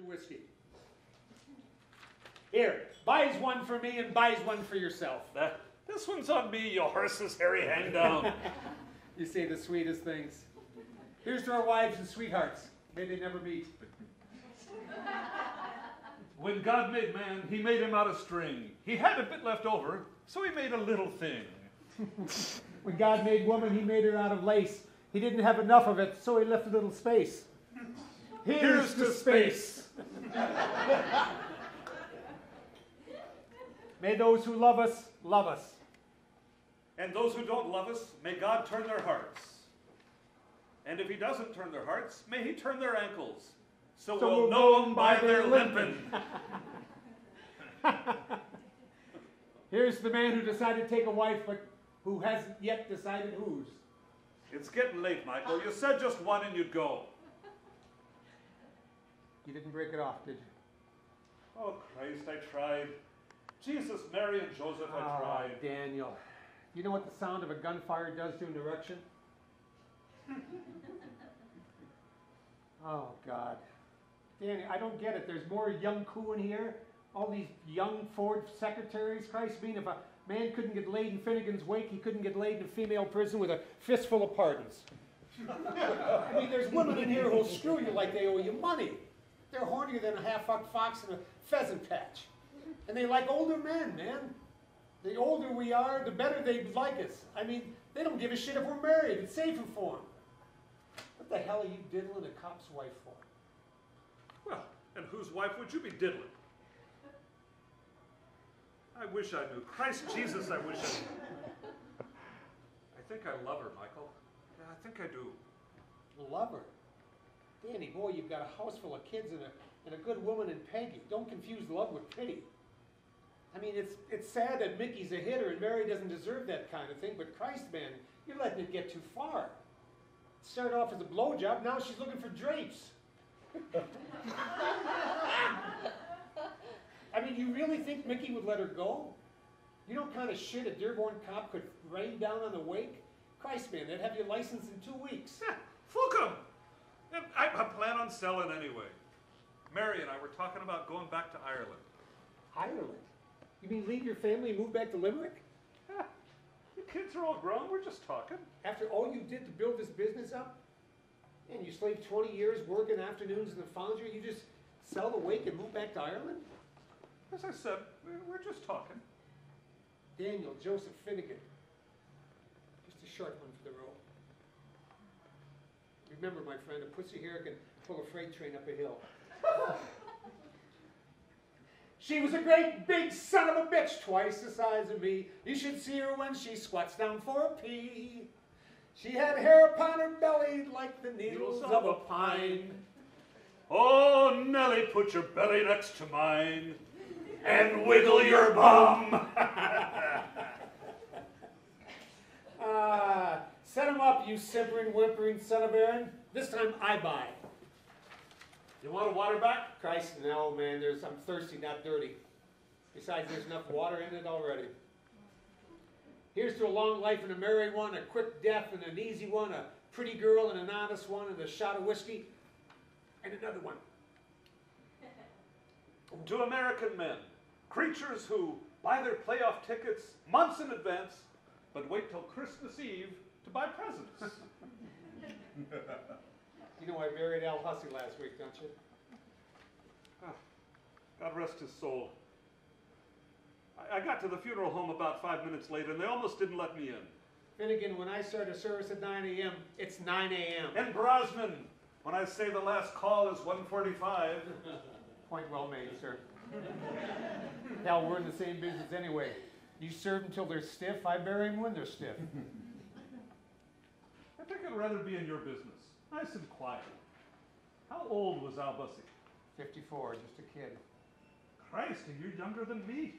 whiskey. Here, buys one for me and buys one for yourself. This one's on me, you horse's hairy hang down. You say the sweetest things. Here's to our wives and sweethearts. May they never meet. When God made man, he made him out of string. He had a bit left over, so he made a little thing. When God made woman, he made her out of lace. He didn't have enough of it, so he left a little space. Here's to space. May those who love us, love us. And those who don't love us, may God turn their hearts. And if he doesn't turn their hearts, may he turn their ankles. So we'll know them by their limping. Here's the man who decided to take a wife, but who hasn't yet decided whose. It's getting late, Michael. You said just one and you'd go. You didn't break it off, did you? Oh, Christ, I tried. Jesus, Mary, and Joseph, I tried. Daniel. You know what the sound of a gunfire does to an erection? Oh, God. Danny, I don't get it. There's more young coup in here. All these young Ford secretaries. Christ being, if a man couldn't get laid in Finnegan's Wake, he couldn't get laid in a female prison with a fistful of pardons. I mean, there's women in here who'll screw you like they owe you money. They're hornier than a half-fucked fox in a pheasant patch. And they like older men, man. The older we are, the better they like us. I mean, they don't give a shit if we're married. It's safer for them. What the hell are you diddling a cop's wife for? Well, and whose wife would you be diddling? I wish I knew. Christ Jesus, I wish I knew. I think I love her, Michael. Yeah, I think I do. Love her? Danny, boy, you've got a house full of kids and a good woman in Peggy. Don't confuse love with pity. I mean, it's sad that Mickey's a hitter and Mary doesn't deserve that kind of thing, but Christ, man, you're letting it get too far. It started off as a blowjob, now she's looking for drapes. I mean, you really think Mickey would let her go? You know what kind of shit a Dearborn cop could rain down on the wake? Christ, man, they'd have your license in 2 weeks. Fuck 'em! And I plan on selling anyway. Mary and I were talking about going back to Ireland. Ireland? You mean leave your family and move back to Limerick? The kids are all grown, we're just talking. After all you did to build this business up? And you slaved 20 years working afternoons in the foundry, you just sell the wake and move back to Ireland? As I said, we're just talking. Daniel Joseph Finnegan. Just a short one for the road. Remember, my friend, a pussy hair can pull a freight train up a hill. She was a great big son of a bitch, twice the size of me. You should see her when she squats down for a pee. She had hair upon her belly like the needles of a pine. Oh, Nellie, put your belly next to mine and wiggle your bum. Set him up, you simpering, whimpering son of Aaron. This time I buy. You want a water back? Christ, no, man. I'm thirsty, not dirty. Besides, there's enough water in it already. Here's to a long life and a merry one, a quick death and an easy one, a pretty girl and an honest one, and a shot of whiskey, and another one. To American men, creatures who buy their playoff tickets months in advance, but wait till Christmas Eve to buy presents. You know I married Al Hussey last week, don't you? God rest his soul. I got to the funeral home about 5 minutes later, and they almost didn't let me in. Finnegan, when I start a service at 9 a.m., it's 9 a.m. And Brosnan, when I say the last call is 1:45. Point well made, sir. Hell, we're in the same business anyway. You serve until they're stiff, I bury them when they're stiff. I think I'd rather be in your business. Nice and quiet. How old was Al Bussey? 54, just a kid. Christ, you're younger than me.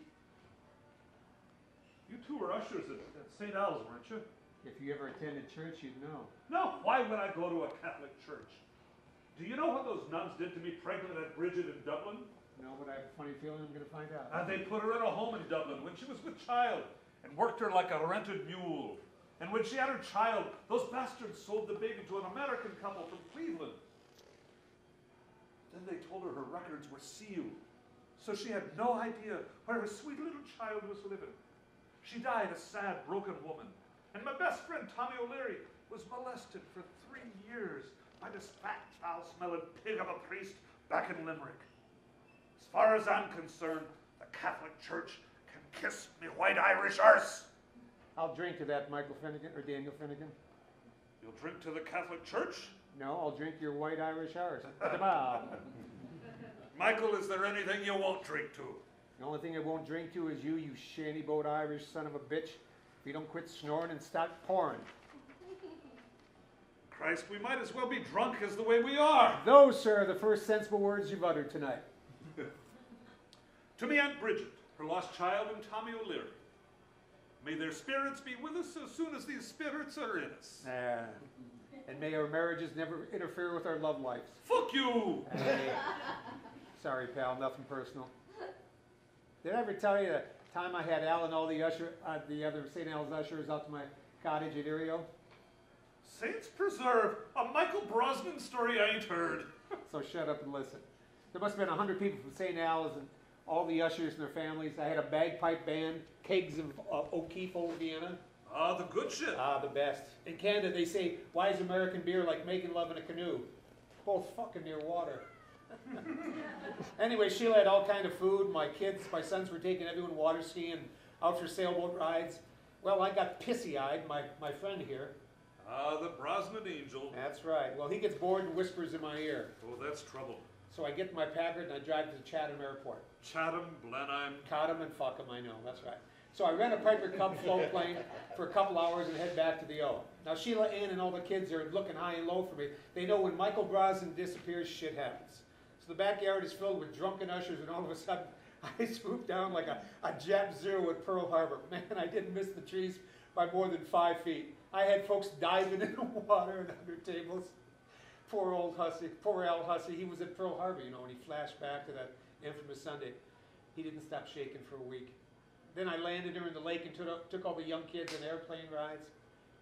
You two were ushers at St. Al's, weren't you? If you ever attended church, you'd know. No, why would I go to a Catholic church? Do you know what those nuns did to me pregnant at Bridget in Dublin? No, but I have a funny feeling I'm going to find out. They put her in a home in Dublin when she was with child and worked her like a rented mule. And when she had her child, those bastards sold the baby to an American couple from Cleveland. Then they told her her records were sealed, so she had no idea where her sweet little child was living. She died a sad, broken woman, and my best friend Tommy O'Leary was molested for 3 years by this fat, foul-smelling pig of a priest back in Limerick. As far as I'm concerned, the Catholic Church can kiss me white Irish arse. I'll drink to that, Michael Finnegan, or Daniel Finnegan. You'll drink to the Catholic Church? No, I'll drink your white Irish arse. Ta-bow. Michael, is there anything you won't drink to? The only thing I won't drink to is you shanty-boat Irish son of a bitch, if you don't quit snoring and stop pouring. Christ, we might as well be drunk as the way we are. Those, sir, are the first sensible words you've uttered tonight. To me, Aunt Bridget, her lost child, and Tommy O'Leary. May their spirits be with us as soon as these spirits are in us. And may our marriages never interfere with our love lives. Fuck you! Hey. Sorry, pal, nothing personal. Did I ever tell you the time I had Al and all the other St. Al's ushers out to my cottage at Erio? Saints preserve, a Michael Brosnan story I ain't heard. So shut up and listen. There must have been 100 people from St. Al's and all the ushers and their families. I had a bagpipe band, kegs of O'Keefe Old Vienna. Ah, the good shit. Ah, the best. In Canada, they say, why is American beer like making love in a canoe? Both fucking near water. Anyway, Sheila had all kind of food. My sons were taking everyone water skiing, out for sailboat rides. Well, I got pissy-eyed, my friend here. Ah, the Brosnan angel. That's right. Well, he gets bored and whispers in my ear. Oh, that's trouble. So I get in my Packard and I drive to the Chatham Airport. Chatham, Blenheim. Caught him and fuck him, I know, that's right. So I rent a Piper Cub float plane for a couple hours and head back to the O. Now Sheila, Ann, and all the kids are looking high and low for me. They know when Michael Brosnan disappears, shit happens. So the backyard is filled with drunken ushers, and all of a sudden, I swoop down like a Jap Zero at Pearl Harbor. Man, I didn't miss the trees by more than 5 feet. I had folks diving in the water and under tables. Poor old Hussey, poor Al Hussey. He was at Pearl Harbor, you know, when he flashed back to that infamous Sunday. He didn't stop shaking for a week. Then I landed her in the lake and took all the young kids on airplane rides.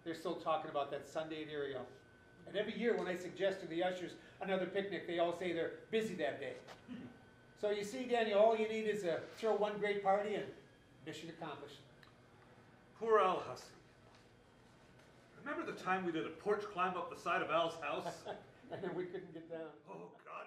They're still talking about that Sunday at Erio. And every year when I suggest to the ushers another picnic, they all say they're busy that day. So you see, Daniel, all you need is to throw one great party and mission accomplished. Poor Al Hussey. Remember the time we did a porch climb up the side of Al's house? And then we couldn't get down. Oh, God.